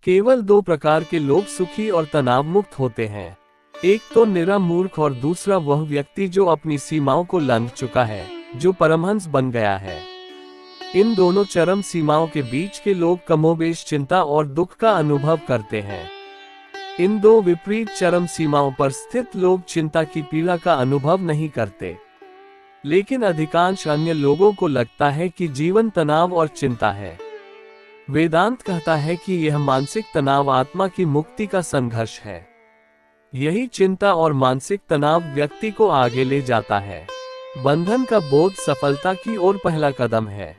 केवल दो प्रकार के लोग सुखी और तनाव मुक्त होते हैं। एक तो निरा मूर्ख और दूसरा वह व्यक्ति जो अपनी सीमाओं को लांघ चुका है, जो परमहंस बन गया है। इन दोनों चरम सीमाओं के बीच के लोग कमोबेश चिंता और दुख का अनुभव करते हैं। इन दो विपरीत चरम सीमाओं पर स्थित लोग चिंता की पीड़ा का अनुभव नहीं करते, लेकिन अधिकांश अन्य लोगों को लगता है कि जीवन तनाव और चिंता है। वेदांत कहता है कि यह मानसिक तनाव आत्मा की मुक्ति का संघर्ष है। यही चिंता और मानसिक तनाव व्यक्ति को आगे ले जाता है। बंधन का बोध सफलता की ओर पहला कदम है।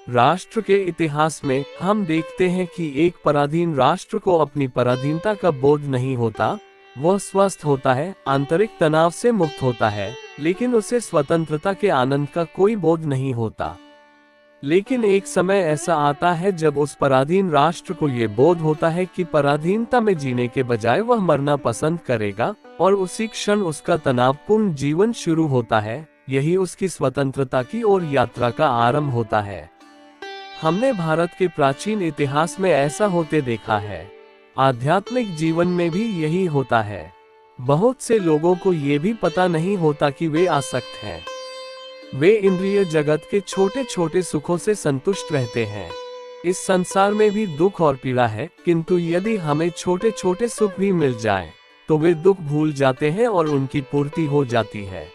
राष्ट्र के इतिहास में हम देखते हैं कि एक पराधीन राष्ट्र को अपनी पराधीनता का बोध नहीं होता। वह स्वस्थ होता है, आंतरिक तनाव से मुक्त होता है, लेकिन उसे स्वतंत्रता के आनंद का कोई बोध नहीं होता। लेकिन एक समय ऐसा आता है जब उस पराधीन राष्ट्र को ये बोध होता है कि पराधीनता में जीने के बजाय वह मरना पसंद करेगा, और उसी क्षण उसका तनावपूर्ण जीवन शुरू होता है। यही उसकी स्वतंत्रता की ओर यात्रा का आरंभ होता है। हमने भारत के प्राचीन इतिहास में ऐसा होते देखा है। आध्यात्मिक जीवन में भी यही होता है। बहुत से लोगों को ये भी पता नहीं होता कि वे आसक्त हैं। वे इंद्रिय जगत के छोटे छोटे सुखों से संतुष्ट रहते हैं। इस संसार में भी दुख और पीड़ा है, किंतु यदि हमें छोटे छोटे सुख भी मिल जाएं, तो वे दुख भूल जाते हैं और उनकी पूर्ति हो जाती है।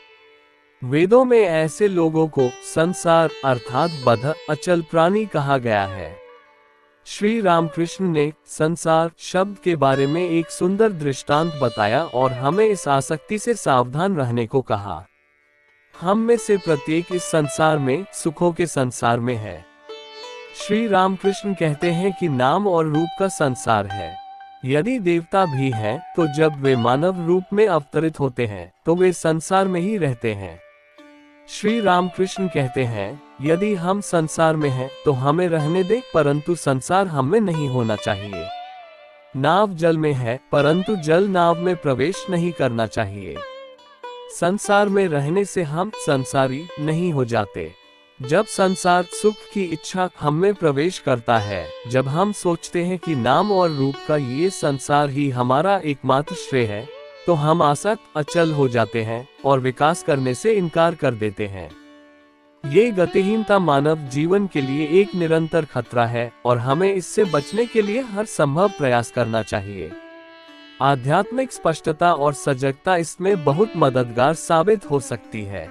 वेदों में ऐसे लोगों को संसार अर्थात बद्ध अचल प्राणी कहा गया है। श्री रामकृष्ण ने संसार शब्द के बारे में एक सुंदर दृष्टांत बताया और हमें इस आसक्ति से सावधान रहने को कहा। हम में से प्रत्येक इस संसार में, सुखों के संसार में है। श्री रामकृष्ण कहते हैं कि नाम और रूप का संसार है। यदि देवता भी हैं, तो जब वे मानव रूप में अवतरित होते हैं तो वे संसार में ही रहते हैं। श्री रामकृष्ण कहते हैं, यदि हम संसार में हैं तो हमें रहने दे, परंतु संसार हम में नहीं होना चाहिए। नाव जल में है, परंतु जल नाव में प्रवेश नहीं करना चाहिए। संसार में रहने से हम संसारी नहीं हो जाते। जब संसार सुख की इच्छा हम में प्रवेश करता है, जब हम सोचते हैं कि नाम और रूप का ये संसार ही हमारा एकमात्र श्रेय है, तो हम आसक्त अचल हो जाते हैं और विकास करने से इनकार कर देते हैं। ये गतिहीनता मानव जीवन के लिए एक निरंतर खतरा है और हमें इससे बचने के लिए हर संभव प्रयास करना चाहिए। आध्यात्मिक स्पष्टता और सजगता इसमें बहुत मददगार साबित हो सकती है।